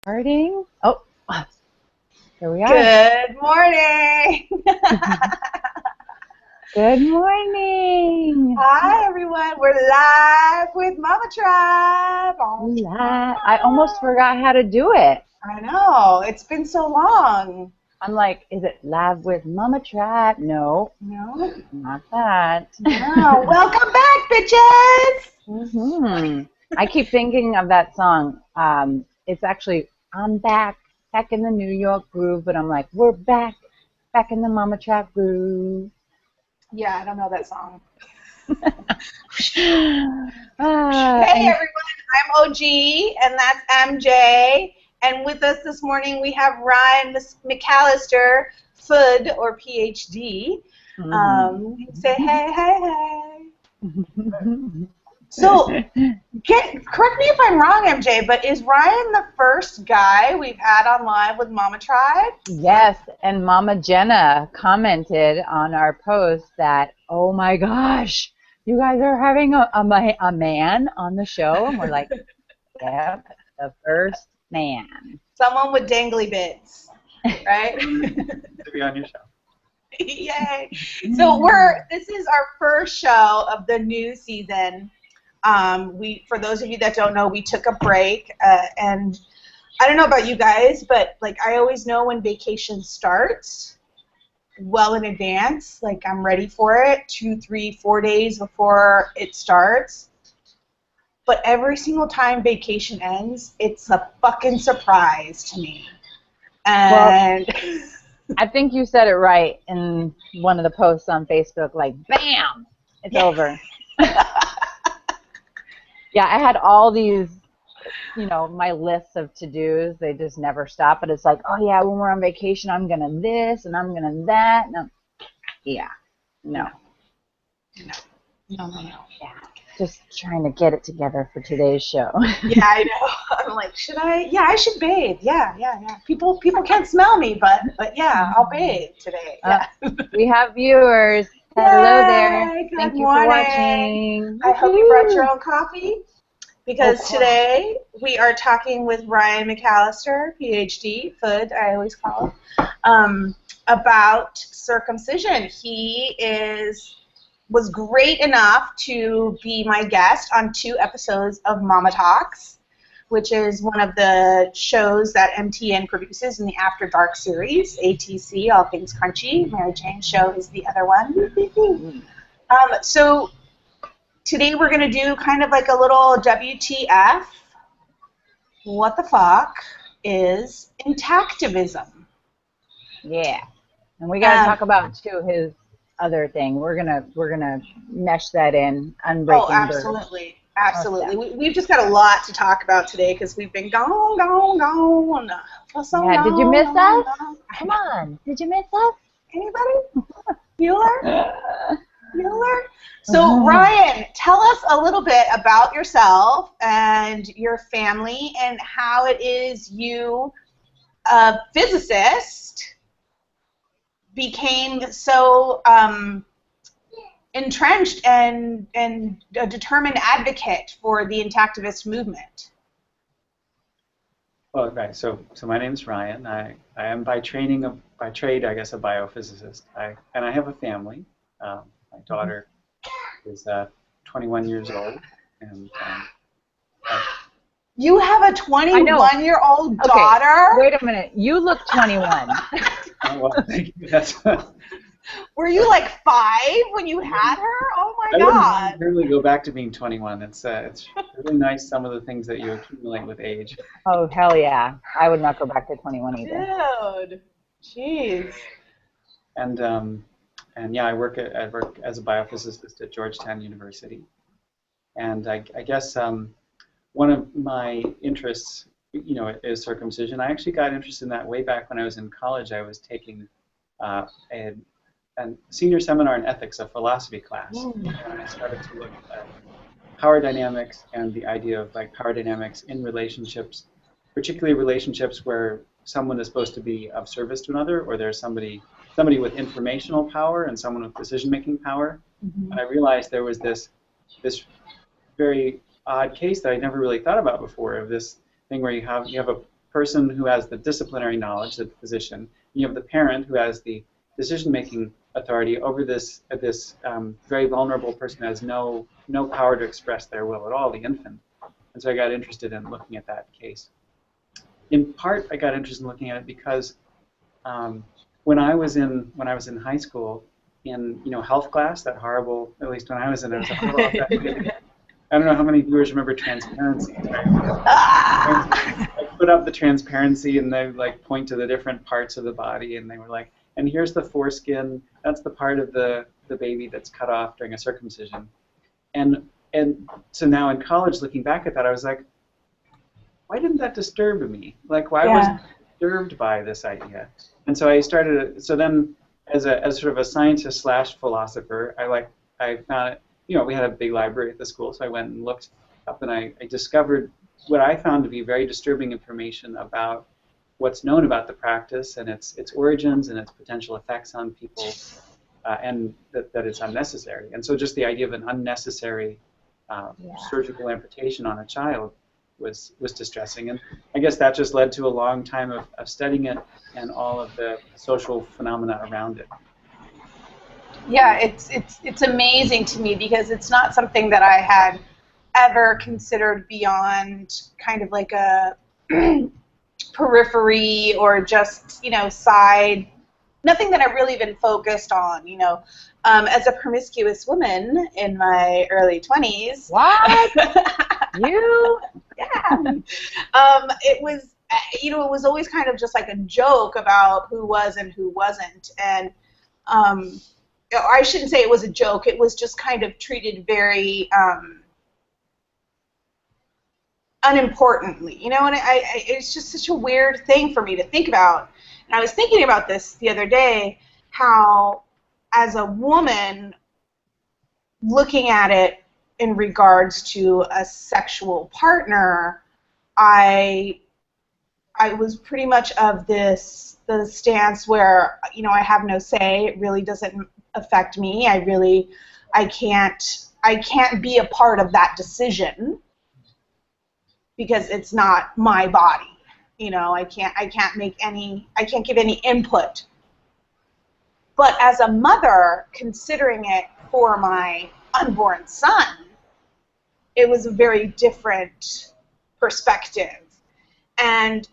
Starting. Oh, here we are. Good morning. Good morning. Hi, everyone. We're live with Mama Tribe. I almost forgot how to do it. I know. It's been so long. I'm like, is it live with Mama Tribe? No, No. not that. No. Welcome back, bitches. I keep thinking of that song. It's actually, I'm back in the New York groove, but I'm like, we're back in the Mama Tribe groove. Yeah, I don't know that song. Hey, Hey, everyone. I'm OG, and that's MJ. And with us this morning, we have Ryan McAllister, PhD or PhD. Say hey, hey, hey. So, correct me if I'm wrong, MJ, but is Ryan the first guy we've had on live with Mama Tribe? Yes, and Mama Jenna commented on our post that, oh my gosh, you guys are having a man on the show, and we're like, yep, the first man. Someone with dangly bits, right? To be on your show. Yay! So this is our first show of the new season. For those of you that don't know, we took a break, and I don't know about you guys, but like I always know when vacation starts well in advance. Like I'm ready for it 2, 3, 4 days before it starts. But every single time vacation ends, it's a fucking surprise to me. And well, I think you said it right in one of the posts on Facebook, like, bam, it's over. Yeah, I had all these, my lists of to-dos. They just never stop. But it's like, oh, yeah, when we're on vacation, I'm going to this and I'm going to that. No. Yeah. No. No. Yeah. Just trying to get it together for today's show. Yeah, I know. I'm like, should I? Yeah, I should bathe. Yeah. People can't smell me, but yeah, I'll bathe today. Yeah. We have viewers. Hello there. Thank you for watching. I hope you brought your own coffee because today we are talking with Ryan McAllister, PhD, PhD, I always call him, about circumcision. He was great enough to be my guest on 2 episodes of Mama Talks, which is one of the shows that MTN produces in the After Dark series, ATC, All Things Crunchy. Mary Jane's show is the other one. So today we're going to do kind of like a little WTF, what the fuck is intactivism? Yeah. And we got to talk about, too, his other thing. We're gonna mesh that in on Breaking Bird. Absolutely. We've just got a lot to talk about today because we've been gone for so long. Did you miss us? Come on. Did you miss us? Anybody? Bueller? So Ryan, tell us a little bit about yourself and your family and how it is you, a physicist, became so entrenched and a determined advocate for the intactivist movement. Well, right. So my name is Ryan. I am by trade, I guess, a biophysicist. And I have a family. My daughter is 21 years old, and you have a 21-year-old daughter? Wait a minute. You look 21. well, thank you. Were you like 5 when you had her? Oh my God! I wouldn't really go back to being 21. It's really nice, some of the things that you accumulate with age. Oh hell yeah! I would not go back to 21 either. Dude, jeez. And yeah, I work as a biophysicist at Georgetown University, and I guess one of my interests, is circumcision. I actually got interested in that way back when I was in college. I was taking a senior seminar in ethics, a philosophy class, and I started to look at power dynamics and the idea of like power dynamics in relationships, particularly relationships where someone is supposed to be of service to another, or there's somebody with informational power and someone with decision-making power. And I realized there was this very odd case that I never really thought about before, of this thing where you have person who has the disciplinary knowledge, the physician. You have the parent who has the decision-making authority over this very vulnerable person who has no power to express their will at all, the infant. And so I got interested in looking at that case. In part, I got interested in looking at it because when I was in high school, in health class, that horrible, at least when I was in it, was a horrible. I don't know how many viewers remember transparency. Right? I put up the transparency, and they like point to the different parts of the body, and they were like, and here's the foreskin. That's the part of the baby that's cut off during a circumcision. And so now in college, looking back at that, I was like, why didn't that disturb me? Like, why wasn't I disturbed by this idea? And so I started. So then, as sort of a scientist / philosopher, I found it. We had a big library at the school, so I went and looked up, and I discovered what I found to be very disturbing information about what's known about the practice and its origins and its potential effects on people, and that it's unnecessary. And so just the idea of an unnecessary surgical amputation on a child was distressing. And I guess that just led to a long time of studying it and all of the social phenomena around it. Yeah, it's amazing to me because it's not something that I had ever considered beyond kind of like a periphery or just, side, nothing that I really even focused on, as a promiscuous woman in my early 20s. What? You? Yeah. It was, it was always kind of just like a joke about who was and who wasn't. And I shouldn't say it was a joke. It was just kind of treated very unimportantly, and it's just such a weird thing for me to think about. And I was thinking about this the other day, how as a woman looking at it in regards to a sexual partner, I was pretty much of the stance where, I have no say. It really doesn't affect me. I can't be a part of that decision because it's not my body. I can't give any input. But as a mother, considering it for my unborn son, it was a very different perspective. And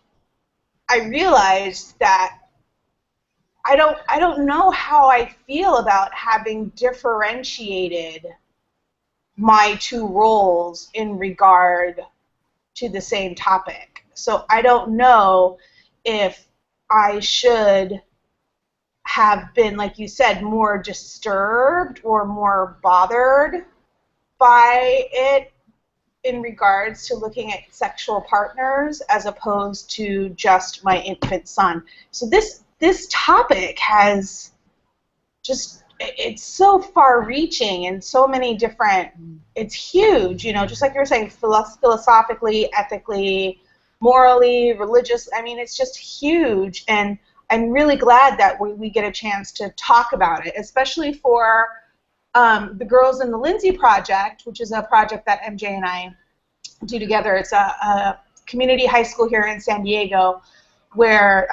I realized that I don't know how I feel about having differentiated my two roles in regard to the same topic. So I don't know if I should have been, like you said, more disturbed or more bothered by it in regards to looking at sexual partners as opposed to just my infant son. So this topic has just, it's so far-reaching and so many different, it's huge, just like you were saying, philosophically, ethically, morally, religious. I mean, it's just huge, and I'm really glad that we get a chance to talk about it, especially for the Girls in the Lindsay Project, which is a project that MJ and I do together. It's a community high school here in San Diego where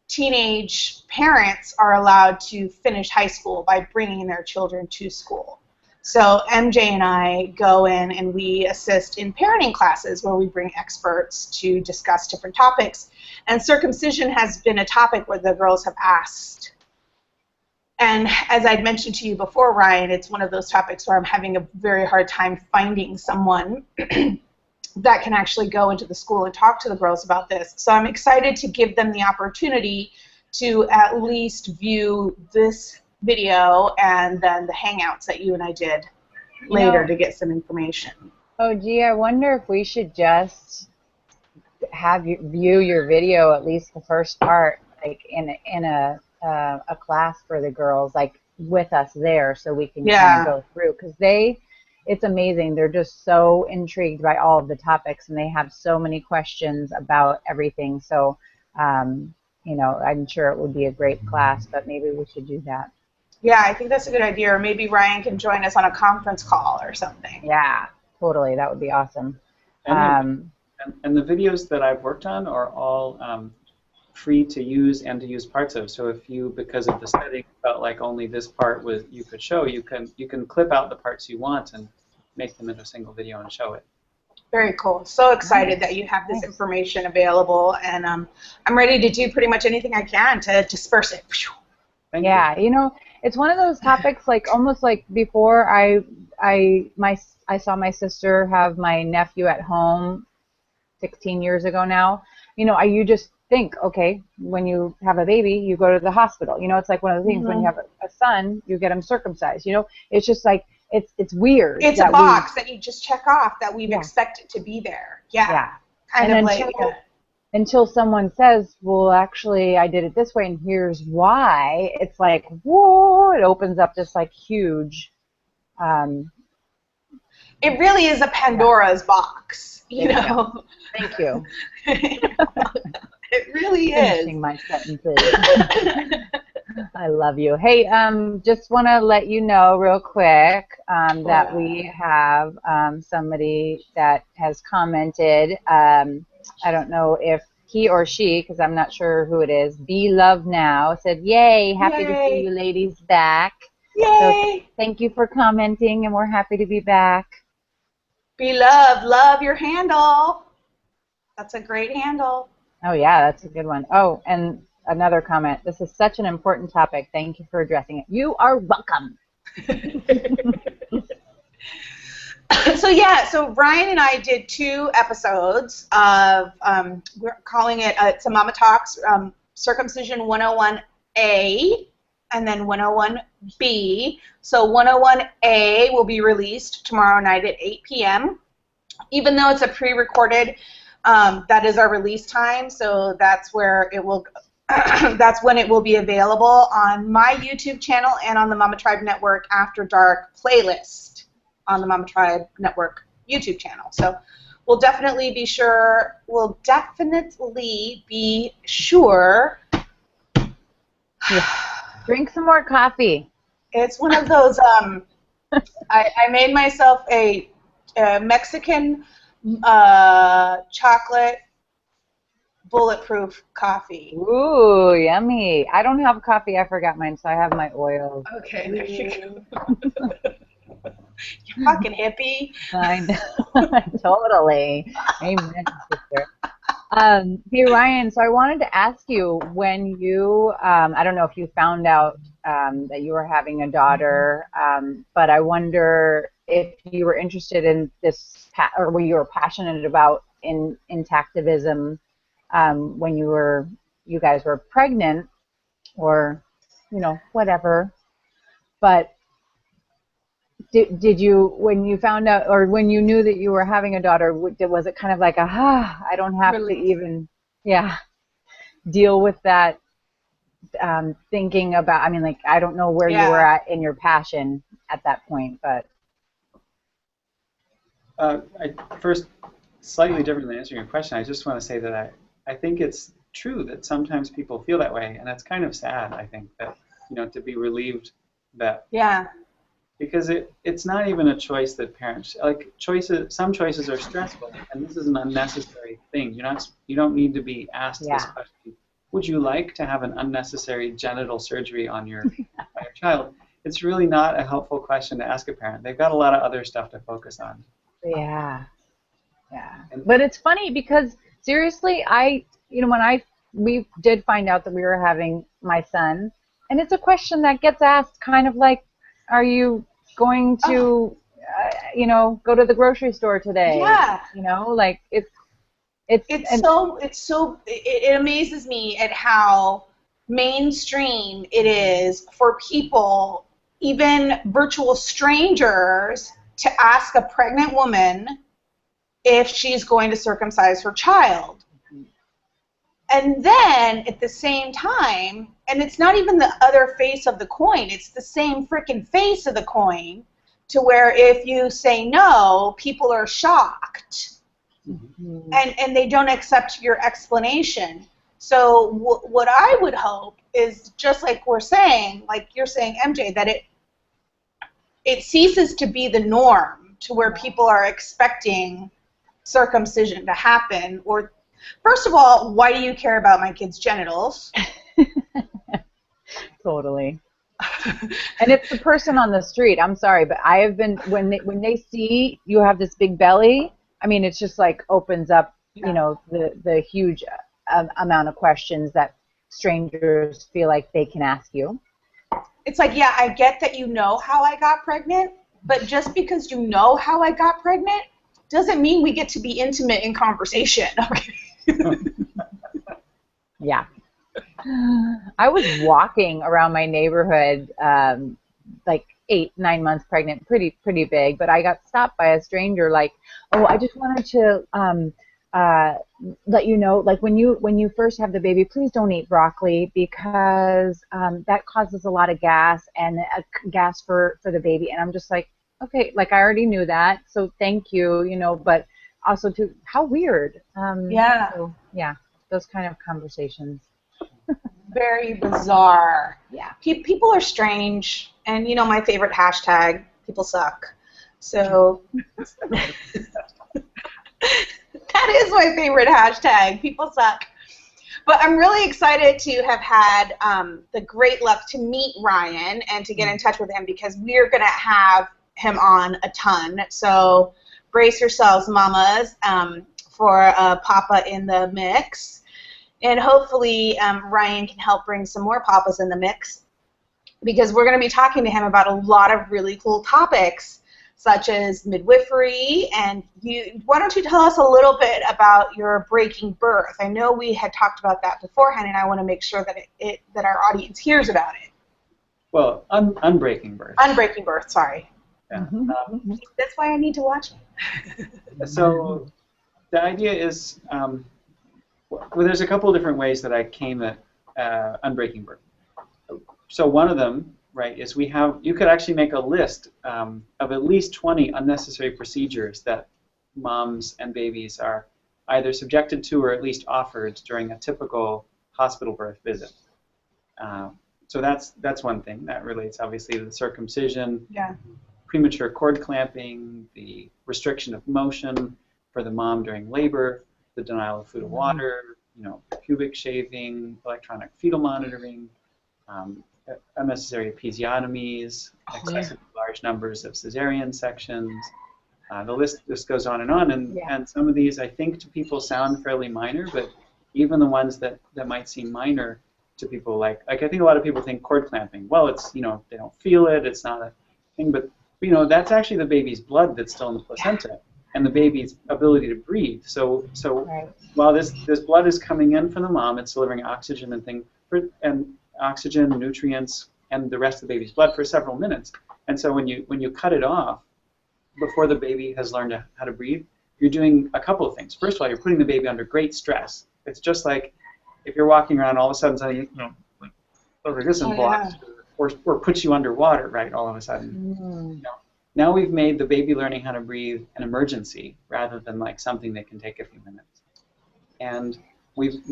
teenage parents are allowed to finish high school by bringing their children to school. So MJ and I go in and we assist in parenting classes where we bring experts to discuss different topics. And circumcision has been a topic where the girls have asked. And as I'd mentioned to you before, Ryan, it's one of those topics where I'm having a very hard time finding someone that can actually go into the school and talk to the girls about this. So I'm excited to give them the opportunity to at least view this video and then the hangouts that you and I did later to get some information. Oh, gee, I wonder if we should just have you view your video, at least the first part, like in a class for the girls, like with us there, so we can kind of go through, because it's amazing. They're just so intrigued by all of the topics, and they have so many questions about everything. So, I'm sure it would be a great class, but maybe we should do that. Yeah, I think that's a good idea. Or maybe Ryan can join us on a conference call or something. Yeah, totally. That would be awesome. And the videos that I've worked on are all free to use and to use parts of. So if you, because of the setting, felt like only this part was you could show, you can clip out the parts you want and make them into a single video and show it. Very cool. So excited that you have this information available, and I'm ready to do pretty much anything I can to disperse it. Thank Yeah, you know, it's one of those topics like almost like before I saw my sister have my nephew at home 16 years ago now. You know, you just think, okay, when you have a baby, you go to the hospital. You know, it's like one of the things when you have a son, you get him circumcised. You know, it's just like it's weird. It's a box that you just check off that we've expected to be there. Yeah. Kind of like until someone says, well, actually, I did it this way, and here's why. It's like, whoa! It opens up this like huge. It really is a Pandora's box, you know. Thank you. It really is. Finishing my sentences. I love you. Hey, just want to let you know real quick that we have somebody that has commented. I don't know if he or she, because I'm not sure who it is. Be Love Now said, "Yay! Happy to see you ladies back." Yay! So thank you for commenting, and we're happy to be back. Be Love, love your handle. That's a great handle. Oh yeah, that's a good one. Oh, and another comment. This is such an important topic. Thank you for addressing it. You are welcome. So Ryan and I did 2 episodes of, we're calling it, it's a Mama Talks, Circumcision 101A, and then 101B. So 101A will be released tomorrow night at 8 p.m. Even though it's a pre-recorded, that is our release time, so that's where it will, that's when it will be available on my YouTube channel and on the Mama Tribe Network After Dark playlist on the Mama Tribe Network YouTube channel. So we'll definitely be sure. Drink some more coffee. It's one of those. I made myself a Mexican chocolate bulletproof coffee. Ooh, yummy. I don't have coffee. I forgot mine, so I have my oils. Okay, there you go. You fucking hippie. I know. Totally. Amen, sister. Hey, Ryan, so I wanted to ask you, when you, I don't know if you found out that you were having a daughter, but I wonder if you were interested in this, or were you passionate about intactivism when you guys were pregnant, or, you know, whatever. But did you, when you found out, or when you knew that you were having a daughter, was it kind of like, aha, I don't have to even, deal with that thinking about, I mean, like, I don't know where you were at in your passion at that point, but. First, slightly different than answering your question, I just want to say that I think it's true that sometimes people feel that way, and it's kind of sad, I think, that, you know, to be relieved that. Yeah. Because it's not even a choice that parents, like, some choices are stressful, and this is an unnecessary thing. You don't need to be asked this question. Would you like to have an unnecessary genital surgery on your child? It's really not a helpful question to ask a parent. They've got a lot of other stuff to focus on. Yeah. But it's funny because seriously, when we did find out that we were having my son, and it's a question that gets asked kind of like, are you going to, go to the grocery store today? Yeah. You know, like it amazes me at how mainstream it is for people, even virtual strangers, to ask a pregnant woman if she's going to circumcise her child. And then, at the same time, and it's not even the other face of the coin, it's the same freaking face of the coin, to where if you say no, people are shocked. Mm-hmm. And they don't accept your explanation. So what I would hope is, just like we're saying, like you're saying, MJ, that it ceases to be the norm, to where people are expecting circumcision to happen? Or, first of all, why do you care about my kid's genitals? Totally. And it's the person on the street. I'm sorry, but I have been, when they see you have this big belly, I mean, it's just like opens up, you know, the huge amount of questions that strangers feel like they can ask you. It's like, yeah, I get that you know how I got pregnant, but just because you know how I got pregnant doesn't mean we get to be intimate in conversation. Okay. Yeah. I was walking around my neighborhood, like 8-9 months pregnant, pretty big, but I got stopped by a stranger like, oh, I just wanted to let you know, like when you first have the baby, please don't eat broccoli because that causes a lot of gas and gas for the baby. And I'm just like, okay, like I already knew that, so thank you, you know, but also to how weird. Yeah. So, yeah, those kind of conversations. Very bizarre. Yeah. People are strange, and you know my favorite hashtag, people suck. So that is my favorite hashtag, people suck. But I'm really excited to have had the great luck to meet Ryan and to get in touch with him because we're going to have him on a ton. So brace yourselves, mamas, for Papa in the mix. And hopefully Ryan can help bring some more papas in the mix because we're going to be talking to him about a lot of really cool topics such as midwifery. And why don't you tell us a little bit about your breaking birth? I know we had talked about that beforehand, and I want to make sure that that our audience hears about it. Well, unbreaking birth. Unbreaking birth, sorry. Yeah. That's why I need to watch it. So the idea is, well, there's a couple of different ways that I came at unbreaking birth. So one of them, right, is you could actually make a list of at least 20 unnecessary procedures that moms and babies are either subjected to or at least offered during a typical hospital birth visit. So that's one thing that relates obviously to the circumcision, premature cord clamping, the restriction of motion for the mom during labor, the denial of food and water, you know, pubic shaving, electronic fetal monitoring, unnecessary episiotomies, excessively large numbers of cesarean sections. The list goes on, and some of these I think to people sound fairly minor, but even the ones that might seem minor to people, like I think a lot of people think cord clamping. Well, it's, you know, they don't feel it, it's not a thing, but you know, that's actually the baby's blood that's still in the placenta and the baby's ability to breathe. So Right. while this blood is coming in from the mom, it's delivering oxygen and oxygen, nutrients, and the rest of the baby's blood for several minutes. And so when you cut it off before the baby has learned how to breathe, you're doing a couple of things. First of all, you're putting the baby under great stress. It's just like if you're walking around, all of a sudden something, you know, like over this and blocks or puts you underwater, right? All of a sudden. You know, now we've made the baby learning how to breathe an emergency rather than like something that can take a few minutes. And we've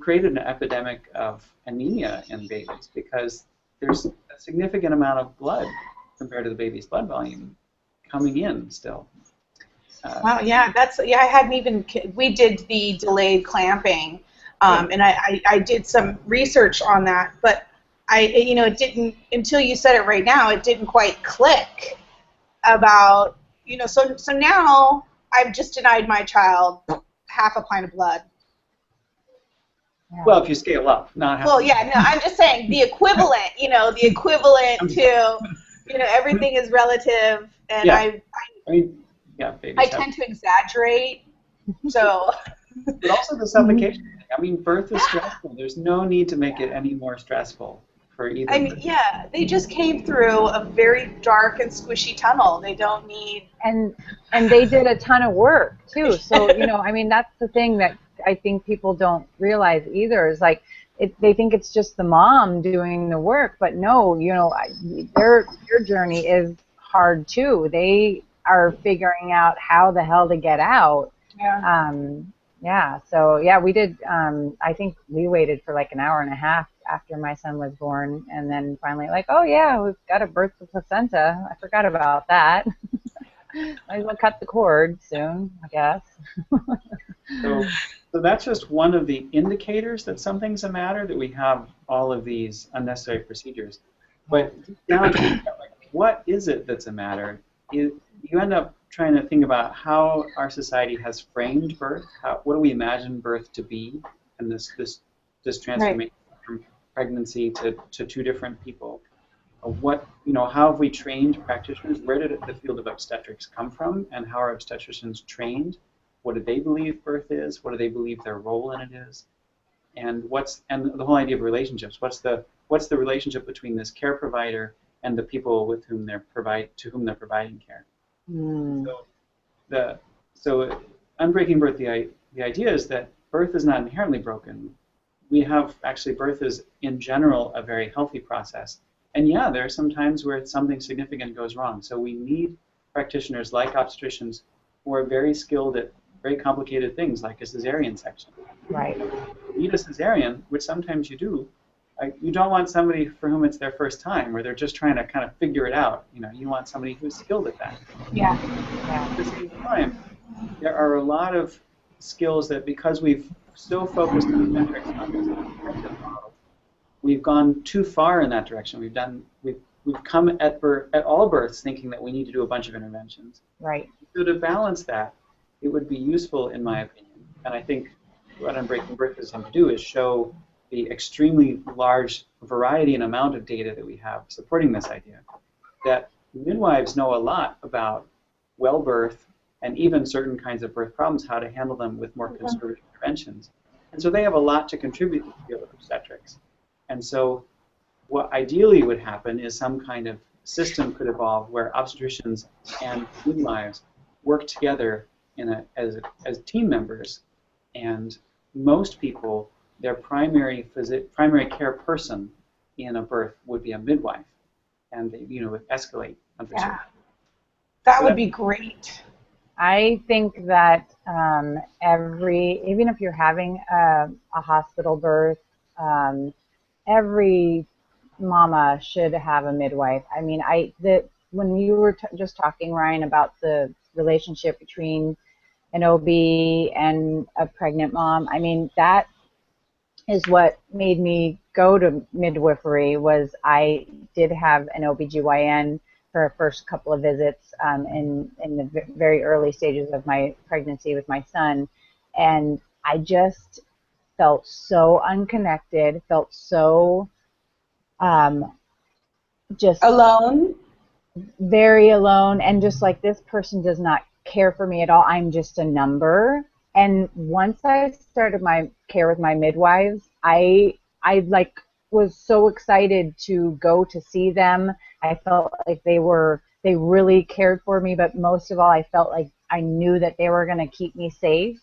created an epidemic of anemia in babies because there's a significant amount of blood compared to the baby's blood volume coming in still. Wow, yeah, I hadn't even, we did the delayed clamping, and I did some research on that, but it didn't, until you said it right now, it didn't quite click about, so now I've just denied my child half a pint of blood. Yeah. Well, if you scale up, not half. Well, yeah, no, I'm just saying the equivalent, the equivalent to, everything is relative, and yeah. I tend to exaggerate, so. But also the suffocation. I mean, birth is stressful. There's no need to make it any more stressful for either. I mean, yeah, they just came through a very dark and squishy tunnel. They don't need. And they did a ton of work too. So I mean, that's the thing that I think people don't realize either. Is like they think it's just the mom doing the work, but no, their journey is hard too. They are figuring out how the hell to get out. Yeah. So we did, I think we waited for like an hour and a half after my son was born, and then finally like, oh yeah, we've got to birth the placenta. I forgot about that. Might as well cut the cord soon, I guess. So, so that's just one of the indicators that something's a matter, that we have all of these unnecessary procedures. But down to like, what is it that's a matter? You end up trying to think about how our society has framed birth. What do we imagine birth to be, and this transformation from pregnancy to two different people. How have we trained practitioners? Where did the field of obstetrics come from, and how are obstetricians trained? What do they believe birth is? What do they believe their role in it is? And the whole idea of relationships. What's the relationship between this care provider and the people with whom they're providing care? Mm. So unbreaking birth, the idea is that birth is not inherently broken. Birth is in general a very healthy process. And yeah, there are some times where something significant goes wrong. So we need practitioners like obstetricians who are very skilled at very complicated things like a cesarean section. Right. You need a cesarean, which sometimes you do. You don't want somebody for whom it's their first time, where they're just trying to kind of figure it out. You want somebody who's skilled at that. Yeah. At the same time, there are a lot of skills that, because we've so focused on metrics on this model, we've gone too far in that direction. We've come at all births thinking that we need to do a bunch of interventions. Right. So to balance that, it would be useful, in my opinion, and I think what Unbreaking Birth is going to do is show the extremely large variety and amount of data that we have supporting this idea, that midwives know a lot about well birth and even certain kinds of birth problems, how to handle them with more conservative interventions. And so they have a lot to contribute to the field of obstetrics. And so what ideally would happen is some kind of system could evolve where obstetricians and midwives work together as team members, and most people, their primary care person in a birth would be a midwife, and they would escalate under Yeah, that would be great. I think that even if you're having a hospital birth, every mama should have a midwife. I mean, when you were just talking, Ryan, about the relationship between an OB and a pregnant mom, I mean, that is what made me go to midwifery. Was I did have an OBGYN for our first couple of visits in the very early stages of my pregnancy with my son, and I just felt so unconnected, felt so just alone, very alone, and just like, this person does not care for me at all. I'm just a number. And once I started my care with my midwives, I was so excited to go to see them. I felt like they really cared for me, but most of all, I felt like I knew that they were going to keep me safe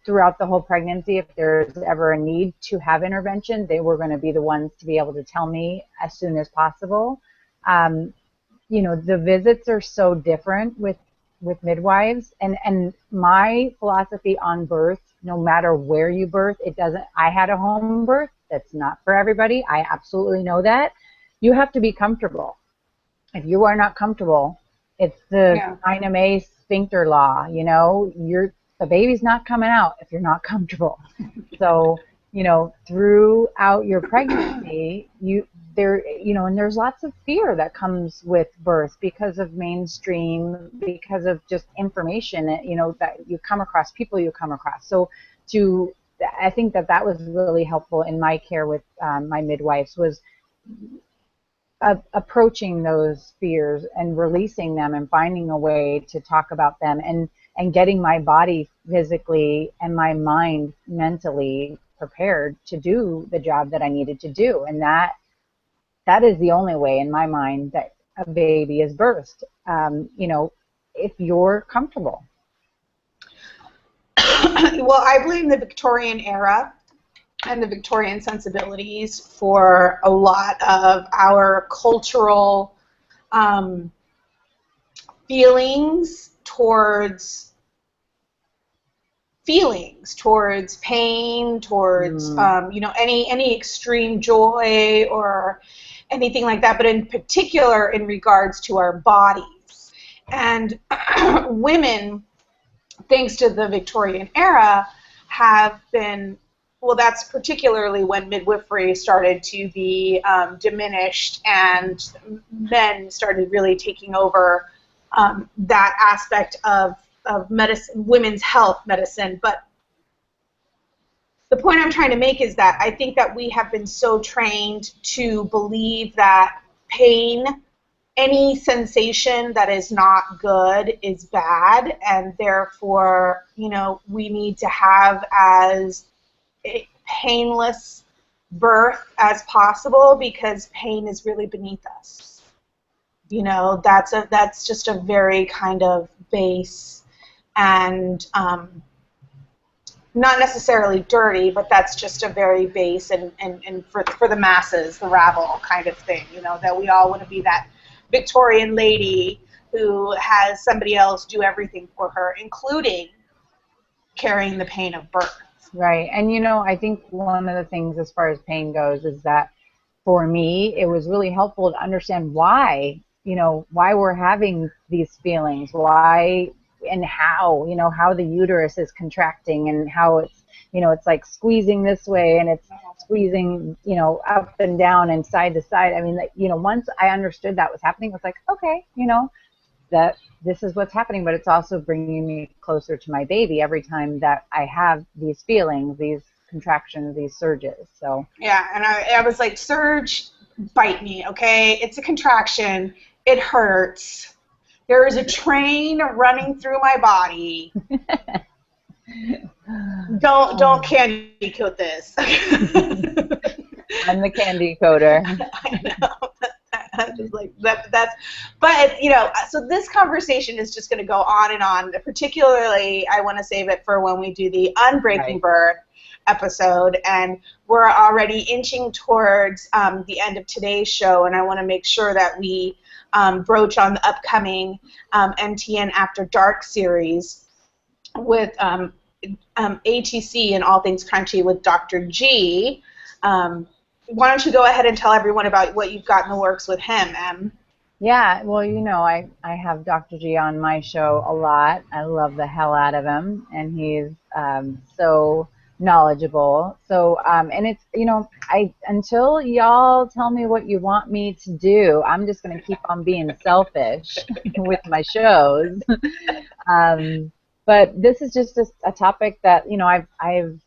throughout the whole pregnancy. If there's ever a need to have intervention, they were going to be the ones to be able to tell me as soon as possible. The visits are so different with midwives, and my philosophy on birth, no matter where you birth, I had a home birth. That's not for everybody. I absolutely know that. You have to be comfortable. If you are not comfortable, it's the Ina sphincter law. The baby's not coming out if you're not comfortable. So, throughout your pregnancy, and there's lots of fear that comes with birth because of mainstream, because of just information, that you come across, people you come across. So I think that was really helpful in my care with my midwives, was approaching those fears and releasing them and finding a way to talk about them, and getting my body physically and my mind mentally prepared to do the job that I needed to do. And that is the only way, in my mind, that a baby is birthed, if you're comfortable. Well, I blame the Victorian era and the Victorian sensibilities for a lot of our cultural feelings towards pain, towards any extreme joy or anything like that, but in particular in regards to our bodies. And women, thanks to the Victorian era, have been, well, that's particularly when midwifery started to be diminished and men started really taking over that aspect of medicine, women's health medicine. But the point I'm trying to make is that I think that we have been so trained to believe that pain, any sensation that is not good is bad, and therefore, you know, we need to have as a painless birth as possible because pain is really beneath us. You know, that's just a very kind of base and not necessarily dirty, but that's just a very base and for the masses, the rabble kind of thing, you know, that we all want to be that Victorian lady who has somebody else do everything for her, including carrying the pain of birth. Right. And, you know, I think one of the things as far as pain goes is that for me, it was really helpful to understand why, you know, why we're having these feelings, why and how, you know, how the uterus is contracting and how it's, you know, it's like squeezing this way and it's squeezing, you know, up and down and side to side. I mean, like, you know, once I understood that was happening, I was like, okay, you know, that this is what's happening, but it's also bringing me closer to my baby every time that I have these feelings, these contractions, these surges. So yeah, and I was like, surge, bite me, okay? It's a contraction. It hurts. There is a train running through my body. Don't candy coat this. I'm the candy coater. I know. I'm just like that's, but you know, so this conversation is just going to go on and on. Particularly, I want to save it for when we do the Unbreaking Birth episode, and we're already inching towards the end of today's show, and I want to make sure that we broach on the upcoming MTN After Dark series with ATC and All Things Crunchy with Dr. G. Why don't you go ahead and tell everyone about what you've got in the works with him, Em? Yeah, well, you know, I have Dr. G on my show a lot. I love the hell out of him, and he's so knowledgeable. So, and it's, you know, until y'all tell me what you want me to do, I'm just going to keep on being selfish with my shows. But this is just a topic that, you know, I've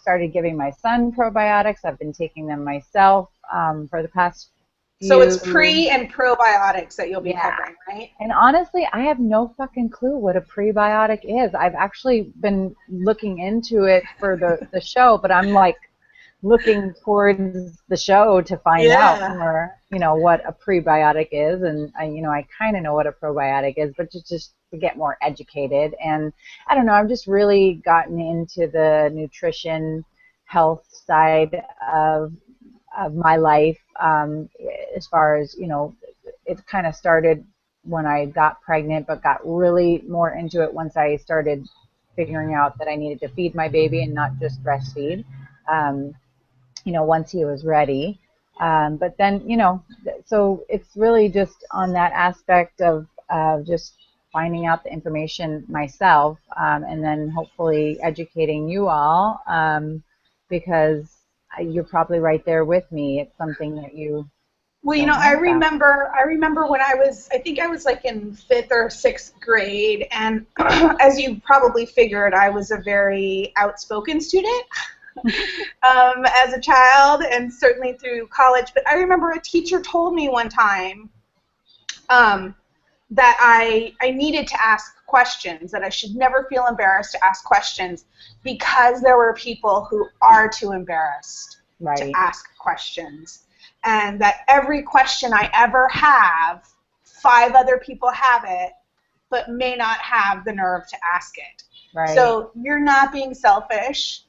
started giving my son probiotics. I've been taking them myself for the past few... So it's pre and probiotics that you'll be covering, right? And honestly, I have no fucking clue what a prebiotic is. I've actually been looking into it for the show, but I'm like looking towards the show to find out more, you know, what a prebiotic is. And you know, I kind of know what a probiotic is, but just to get more educated. And I don't know, I've just really gotten into the nutrition health side of my life, as far as, you know, it kind of started when I got pregnant, but got really more into it once I started figuring out that I needed to feed my baby and not just breastfeed, you know, once he was ready. But then, you know, so it's really just on that aspect of just finding out the information myself, and then hopefully educating you all, because you're probably right there with me. It's something that you... Well, you know, I remember when I think I was like in 5th or 6th grade, and as you probably figured, I was a very outspoken student as a child, and certainly through college. But I remember a teacher told me one time that I needed to ask questions, that I should never feel embarrassed to ask questions, because there were people who are too embarrassed to ask questions. And that every question I ever have, 5 other people have it, but may not have the nerve to ask it. Right. So you're not being selfish.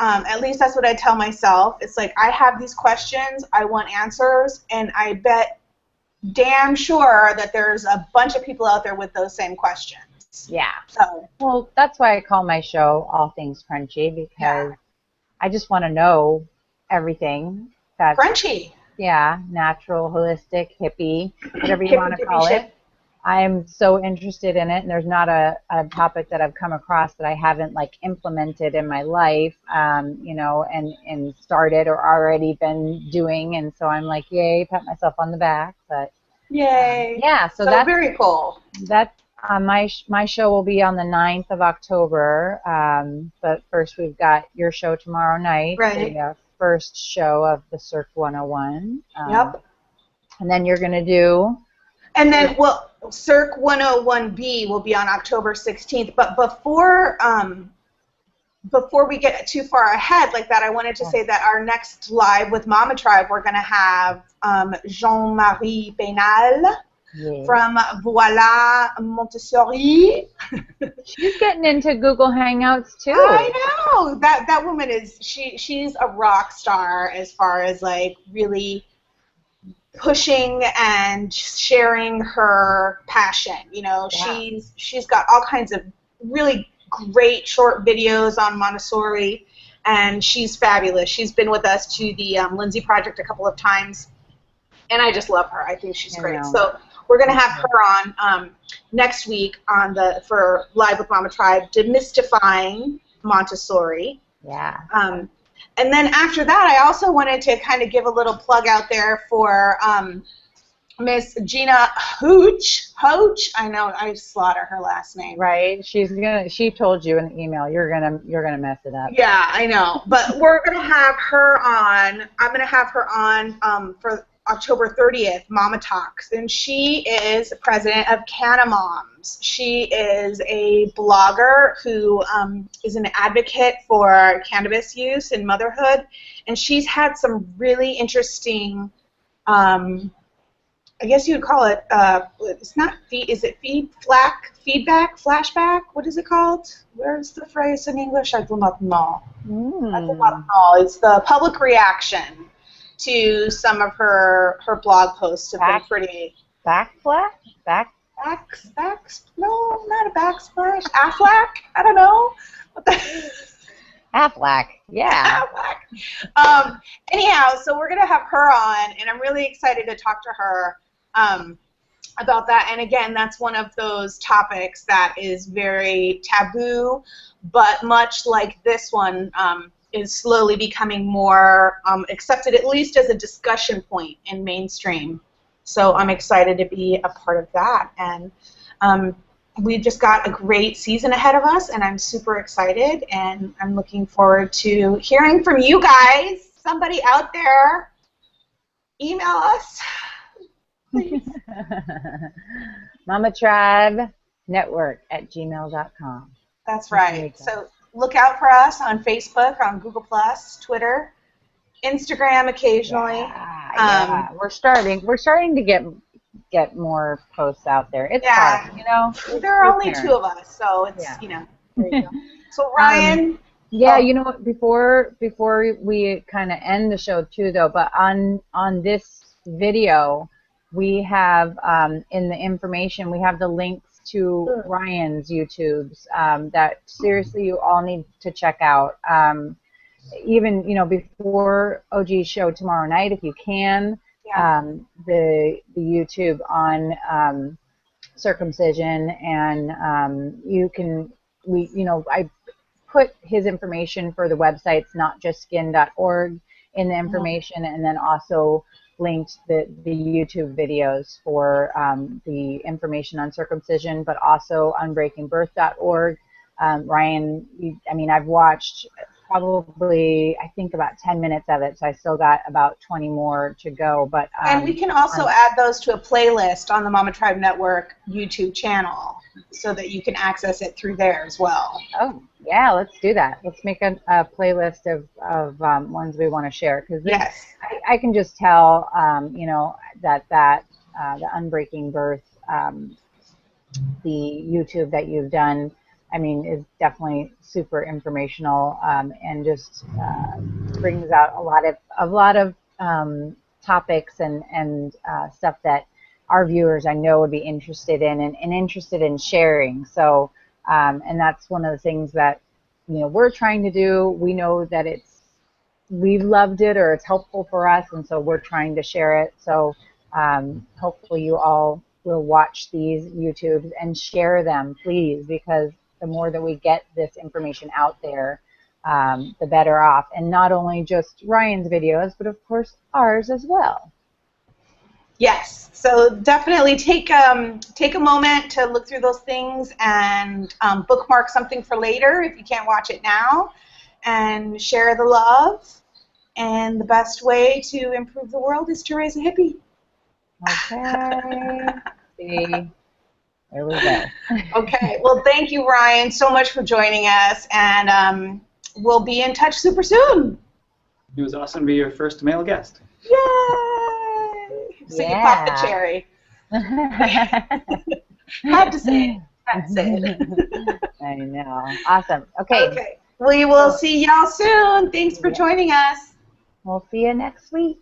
At least that's what I tell myself. It's like, I have these questions, I want answers, and I bet damn sure that there's a bunch of people out there with those same questions. Yeah. So, well, that's why I call my show All Things Crunchy, because I just want to know everything that's crunchy. Yeah, natural, holistic, hippie, whatever you want to call it. I'm so interested in it, and there's not a topic that I've come across that I haven't like implemented in my life, you know, and started or already been doing, and so I'm like, yay, pat myself on the back. But Yay. yeah, so So very cool. that's my show will be on the 9th of October, but first we've got your show tomorrow night, Right. the first show of the Circ 101. Yep. And then you're going to do... And then, well, Circ 101B will be on October 16th. But before we get too far ahead like that, I wanted to say that our next live with Mama Tribe, we're going to have Jean-Marie Pénal from Voilà Montessori. She's getting into Google Hangouts too. I know. That woman is, she's a rock star as far as like really pushing and sharing her passion. You know, Yeah. she's got all kinds of really great short videos on Montessori, and she's fabulous. She's been with us to the Lindsay Project a couple of times, and I just love her. I think she's great. So we're going to have her on next week for Live with Mama Tribe, demystifying Montessori. Yeah. And then after that, I also wanted to kind of give a little plug out there for Miss Gina Hooch. I know I slaughter her last name. Right. She told you in the email you're gonna mess it up. Yeah, I know. But we're gonna have her on. I'm gonna have her on for October 30th, Mama Talks, and she is president of Canna Moms. She is a blogger who is an advocate for cannabis use and motherhood, and she's had some really interesting, I guess you would call it, it's not is it feedback, flashback? What is it called? Where's the phrase in English? I do not know. I do not know. It's the public reaction to some of her blog posts have been pretty... Backsplash? No, not a backsplash. Affleck? I don't know. What the... Affleck, yeah. Affleck. Anyhow, so we're going to have her on, and I'm really excited to talk to her about that. And again, that's one of those topics that is very taboo, but much like this one, is slowly becoming more accepted, at least as a discussion point in mainstream. So I'm excited to be a part of that. And we've just got a great season ahead of us, and I'm super excited, and I'm looking forward to hearing from you guys. Somebody out there, email us, please. Mama Tribe Network at gmail.com. That's right. So look out for us on Facebook, on Google+, Twitter, Instagram occasionally. Yeah. We're starting to get more posts out there. It's hard, you know. There are only two of us, so it's you know. There you go. So Ryan. You know what? Before we kind of end the show too, though, but on this video, we have in the information we have the links to Ryan's YouTubes that seriously you all need to check out. Even, you know, before OG's show tomorrow night, if you can, the YouTube on circumcision, and you can, I put his information for the websites, notjustskin.org, in the information, and then also linked the YouTube videos for the information on circumcision, but also unbreakingbirth.org. Ryan, I've watched probably, I think, about 10 minutes of it, so I still got about 20 more to go. But and we can also add those to a playlist on the Mama Tribe Network YouTube channel so that you can access it through there as well. Oh, yeah, let's do that. Let's make a playlist of ones we want to share, because I can just tell, that the Unbreaking Birth, the YouTube that you've done, is definitely super informational, and just brings out a lot of topics and stuff that our viewers, I know, would be interested in and interested in sharing. So, and that's one of the things that we're trying to do. We know that we've loved it, or it's helpful for us, and so we're trying to share it. So hopefully you all will watch these YouTubes and share them, please, because the more that we get this information out there, the better off. And not only just Ryan's videos, but of course ours as well. Yes, so definitely take a moment to look through those things and bookmark something for later if you can't watch it now, and share the love. And the best way to improve the world is to raise a hippie. Okay. See, there we go. Okay, well, thank you, Ryan, so much for joining us, and we'll be in touch super soon. It was awesome to be your first male guest. Yay! So Yeah. you popped the cherry. Had to say it. Had to say it. I know. Awesome. Okay. Okay. We will see y'all soon. Thanks for joining us. We'll see you next week.